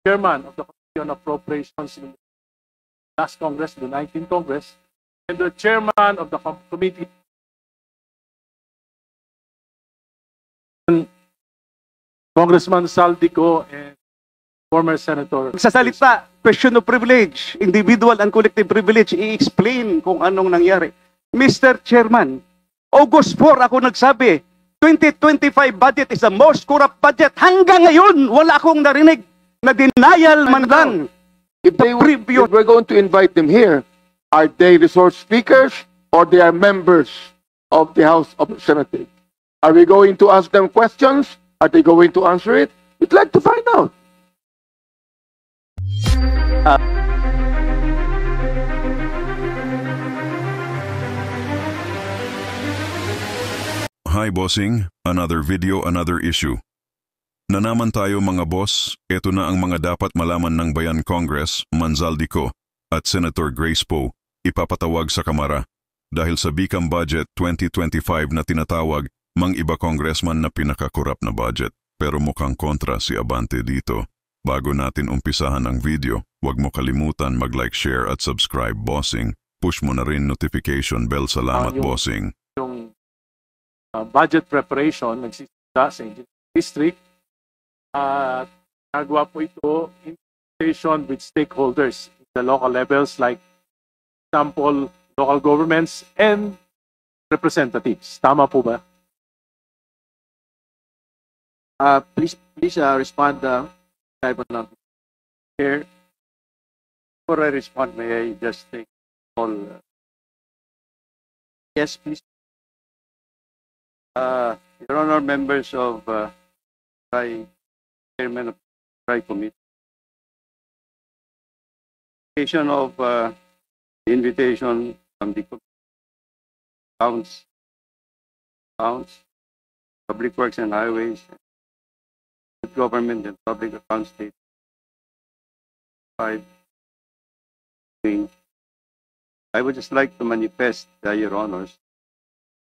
chairman of the Committee on Appropriations in the last Congress, the 19th Congress, and the chairman of the committee, Congressman Saldico, and former Senator. Sa salita, question of privilege, individual and collective privilege, i-explain kung anong nangyari. Mr. Chairman, August 4 ako nagsabi, 2025 budget is the most corrupt budget. Hanggang ngayon, wala akong narinig na denial man lang. If we're going to invite them here, are they resource speakers or they are members of the House of Representatives? Are we going to ask them questions? Are they going to answer it? We'd like to find out. Hi bossing, another video, another issue. Na naman tayo mga boss, ito na ang mga dapat malaman ng Bayan Congress, Manzaldico, at Senator Grace Poe, ipapatawag sa Kamara. Dahil sa Bicam Budget 2025 na tinatawag, mang iba congressman na pinakakurap na budget. Pero mukhang kontra si Abante dito. Bago natin umpisahan ang video, huwag mo kalimutan mag-like, share at subscribe bossing. Push mo na rin notification bell. Salamat bossing. Yung budget preparation nagsisita sa district at nagawa po ito in consultation with stakeholders in the local levels like example local governments and representatives. Tama po ba? Please respond, Chair. Before I respond, may I just take all? Yes, please. Your Honor, members of Chairman of the Committee. Of the invitation from the Accounts, Public Works and Highways, Government and Public Accounts State 5. I would just like to manifest, Your Honors,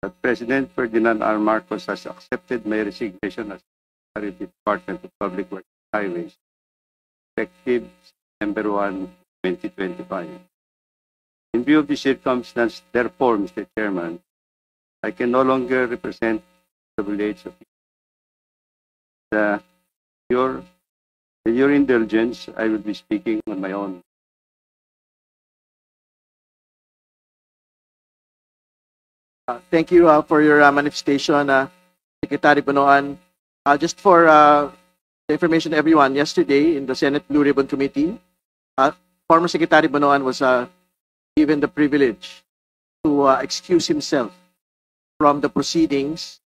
that President Ferdinand R. Marcos has accepted my resignation as Secretary of the Department of Public Works and Highways, effective September 1, 2025. In view of the circumstance, therefore, Mr. Chairman, I can no longer represent the village of your indulgence. I will be speaking on my own. Thank you for your manifestation, Secretary Bonoan. Just for the information to everyone, yesterday in the Senate Blue Ribbon Committee, former Secretary Bonoan was given the privilege to excuse himself from the proceedings.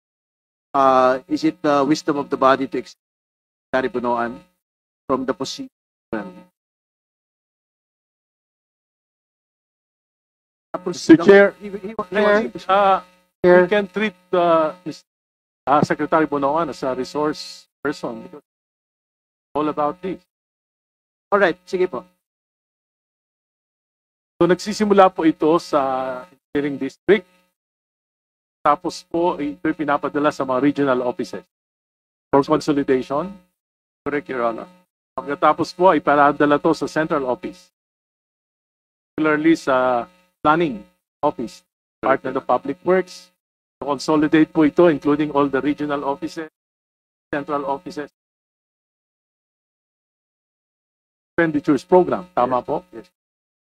Is it the wisdom of the body to excuse Secretary Bonoan from the proceedings? Mr. Chair, we can treat Secretary Bonoan as a resource person because it's all about this. All right, sige po. So nagsisimula po ito sa engineering district. Tapos po ito pinapadala sa mga regional offices for consolidation. Correct, Your Honor. Pagkatapos po ipapadala to sa central office. Particularly sa planning office, Department of Public Works. To consolidate po ito, including all the regional offices, central offices. Expenditures program, tama Yes. po? Yes.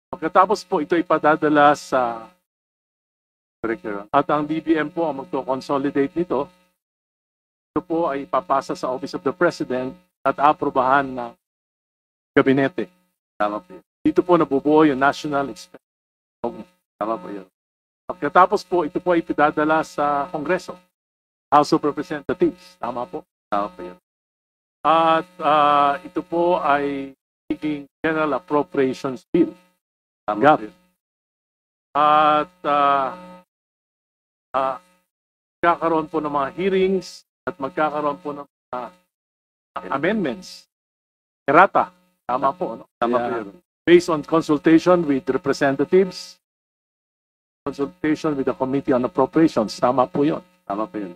Pagkatapos po ito ipadadala sa Correct, Your Honor. at ang DBM po ang magto-consolidate nito. Ito po ay ipapasa sa Office of the President at aprobahan ng gabinete. Tama po yun. Dito po nabubuo yung National Expenditure. Tama po yun. Pagkatapos po, ito po ay ipidadala sa Kongreso, House of Representatives. Tama po. Tama po yun. At ito po ay magiging General Appropriations Bill. Tama GAP. po yun. At magkakaroon po ng mga hearings at magkakaroon po ng mga amendments. Errata. Tama po. No? Tama po Kaya, yun. based on consultation with representatives, consultation with the Committee on Appropriations. Tama po yun. Tama po yun.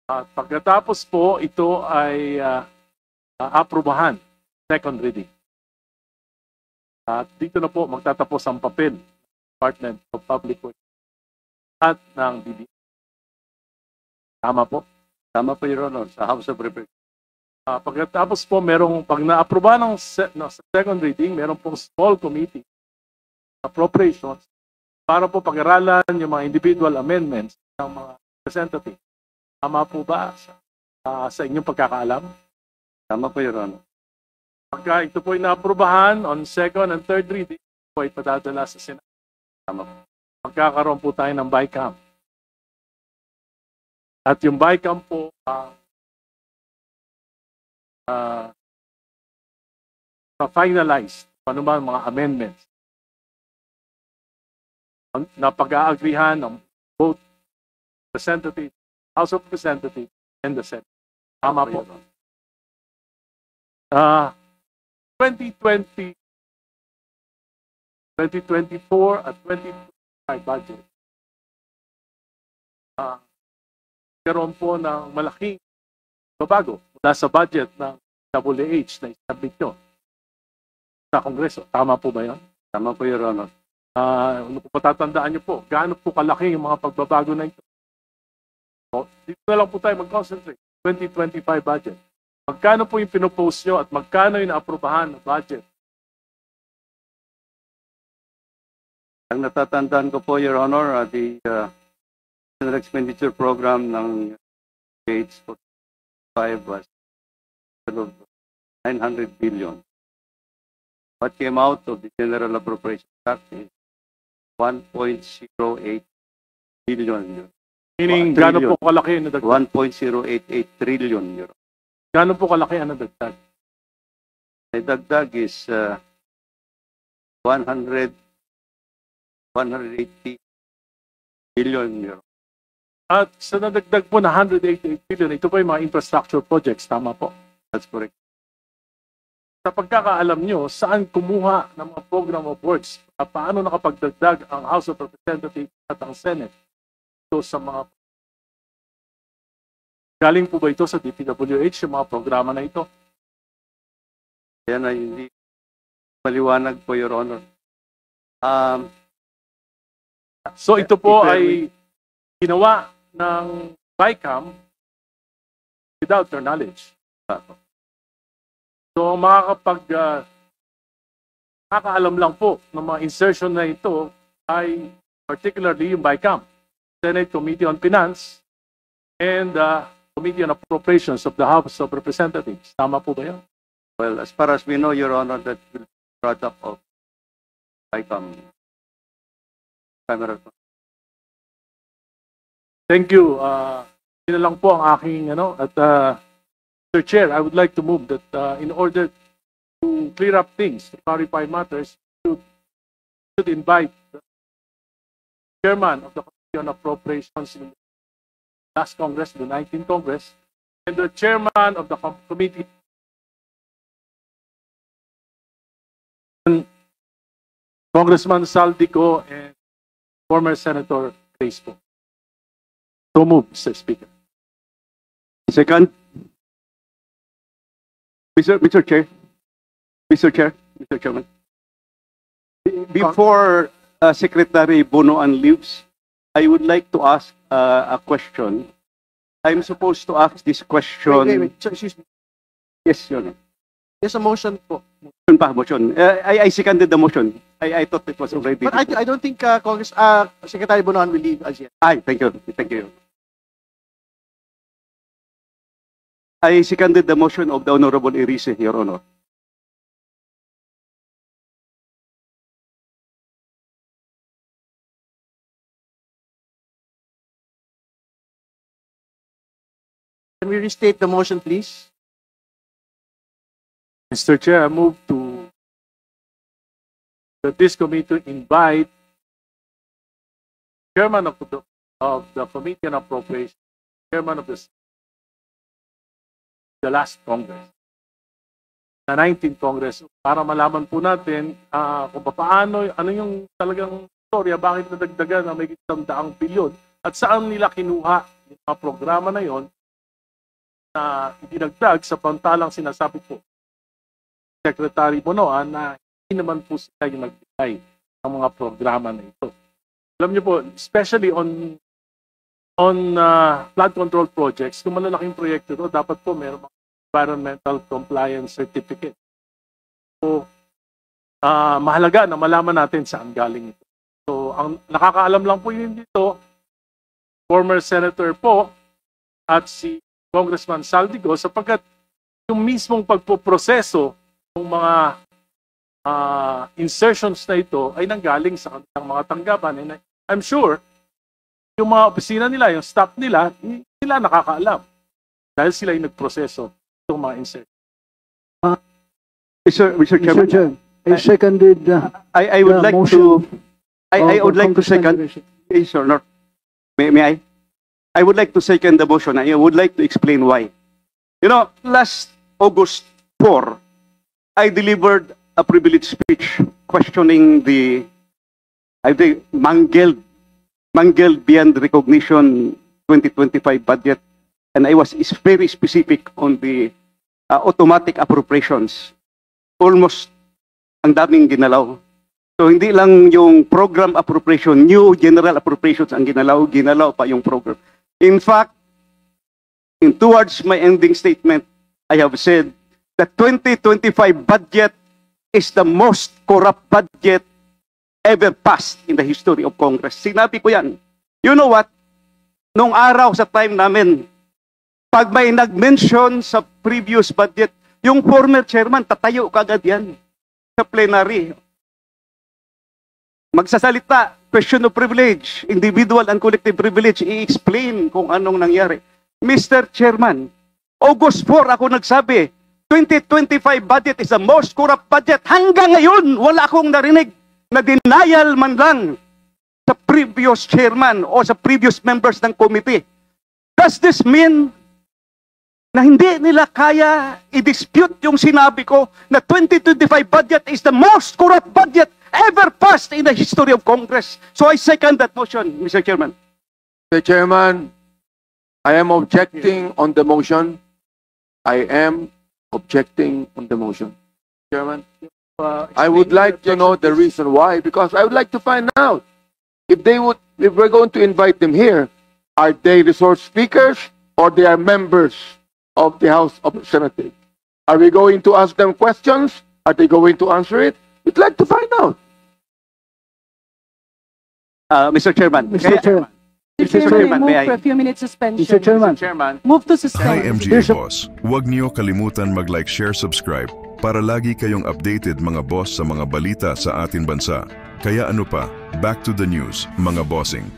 At pagkatapos po, ito ay aprubahan second reading. At dito na po magtatapos ang papel ng Department of Public Works at ng DBM. Tama po? Tama po, Your Honor, sa House of Representatives. Pagkatapos po, pag na-aproba ng second reading, meron pong small committee appropriations para po pag-aralan yung mga individual amendments ng mga representatives. Tama po ba sa inyong pagkakaalam? Tama po, Your Honor. Pagka ito po ay na-aprobahan on second and third reading, ito po ay padadala sa Senado. Tama po. Magkakaroon po tayo ng BICAM. At yung BICAM po finalize ano ba mga amendments na pag-aagrihan ng both Representative, House of Representatives and the Senate. Tama po. 2020, 2024 at 2025 budget. Karoon po ng malaking babago mula sa budget ng WH na isabit nyo sa Kongreso. Tama po ba yun? Tama po, Your Honor. Ano po patatandaan nyo po? Gaano po kalaki yung mga pagbabago na ito? So, dito na lang po tayo mag-concentrate. 2025 budget. Magkano po yung pinopose nyo at magkano yung naaprubahan ng budget? Ang natatandaan ko po, Your Honor, the general expenditure program ng Gates for 5 was 900 billion. What came out of the General Appropriation Act is 1.08 billion. Meaning, gaano po kalaki yung nadagdag? 1.088 trillion euro. Gaano po kalaki ang nadagdag? The dagdag is 180 billion euro. At sa nadagdag po na 188 billion, ito po yung mga infrastructure projects. Tama po. That's correct. Sa pagkakaalam nyo, saan kumuha ng mga program of works at paano nakapagdagdag ang House of Representatives at ang Senate ito sa mga galing po ba ito sa DPWH, yung mga programa na ito? Yan ay hindi maliwanag po, Your Honor. So ito po ay ginawa ng BICAM without their knowledge. So makakaalam lang po ng mga insertion na ito ay particularly yung BICAM, Senate Committee on Finance, and Committee on Appropriations of the House of Representatives. Tama po ba yun? Well, as far as we know, Your Honor, that will be a product of BICAM. Thank you. Yun na lang po ang aking at Mr. Chair, I would like to move that in order to clear up things, to clarify matters, should invite the chairman of the Committee on Appropriations in the last Congress, the 19th Congress, and the chairman of the committee, Congressman Saldico, and former Senator Grace Poe. So moved, Mr. Speaker. Second. Mr. Chair. Mr. Chairman. Before Secretary Bonoan leaves, I would like to ask a question. I'm supposed to ask this question. Wait. So, excuse me. Yes, Your Honor. There's a motion po. Motion. I seconded the motion. I thought it was already. But I don't think Congress Secretary Bonoan will leave as yet. Thank you. Thank you. I seconded the motion of the Honorable Irise, Your Honor. Can we restate the motion, please? Mr. Chair, I move that this committee invite chairman of the Committee on Appropriations, chairman of the last Congress, the 19th Congress, para malaman po natin kung paano, ano yung talagang storya, bakit nadagdagan na may 100 bilyon at saan nila kinuha yung mga programa na yon na idinagdag sa pantalang sinasabi po Secretary Bonoan na hindi naman po sila yung nagbigay ng mga programa na ito. Alam niyo po, especially on flood control projects, kung malalaking proyekto ito, dapat po mayroong mga environmental compliance certificate. So, mahalaga na malaman natin saan galing ito. So, ang nakakaalam lang po yun dito, former senator po at si Congressman Saldico, sapagkat yung mismong pagpoproseso ng mga insertions na ito ay nanggaling sa kanilang mga tanggapan. And I'm sure, yung mga opisina nila, yung staff nila, hindi sila nakakaalam dahil sila yung nagproseso itong mga insertions. Mr. Chairman, Mr. Chair, I seconded I would the like motion to I would like to Congressman second. Grayson. Yes, or not? May I? I would like to second the motion. I would like to explain why. You know, last August 4, I delivered a privileged speech questioning the, I think, mangled beyond recognition 2025 budget, and I was very specific on the automatic appropriations. Almost ang daming ginalaw. So hindi lang yung program appropriation, new general appropriations ang ginalaw pa yung program. In fact, towards my ending statement, I have said that 2025 budget is the most corrupt budget ever passed in the history of Congress. Sinabi ko yan. You know what? Nung araw sa time namin, pag may nag-mention sa previous budget, yung former chairman, tatayo kagad yan sa plenary. Magsasalita, question of privilege, individual and collective privilege, i-explain kung anong nangyari. Mr. Chairman, August 4 ako nagsabi, 2025 budget is the most corrupt budget. Hanggang ngayon, wala akong narinig na denial man lang sa previous chairman o sa previous members ng committee. Does this mean na hindi nila kaya i-dispute yung sinabi ko na 2025 budget is the most corrupt budget ever passed in the history of Congress? So I second that motion, Mr. Chairman. Mr. Chairman, I am objecting on the motion. I am objecting on the motion. Chairman, I would like to know the reason why, because I would like to find out if we're going to invite them here, are they resource speakers or they are members of the House of Representatives? Are we going to ask them questions? Are they going to answer it? We'd like to find out. Mr. Chairman. Mr. Chair, Mr. Chairman, Chairman, move may for I? a few minutes suspension. Mr. Chairman, Chairman. Move to Hi suspend. MGA Boss, huwag niyo kalimutan mag-like, share, subscribe para lagi kayong updated mga boss sa mga balita sa ating bansa. Kaya ano pa, back to the news, mga bossing.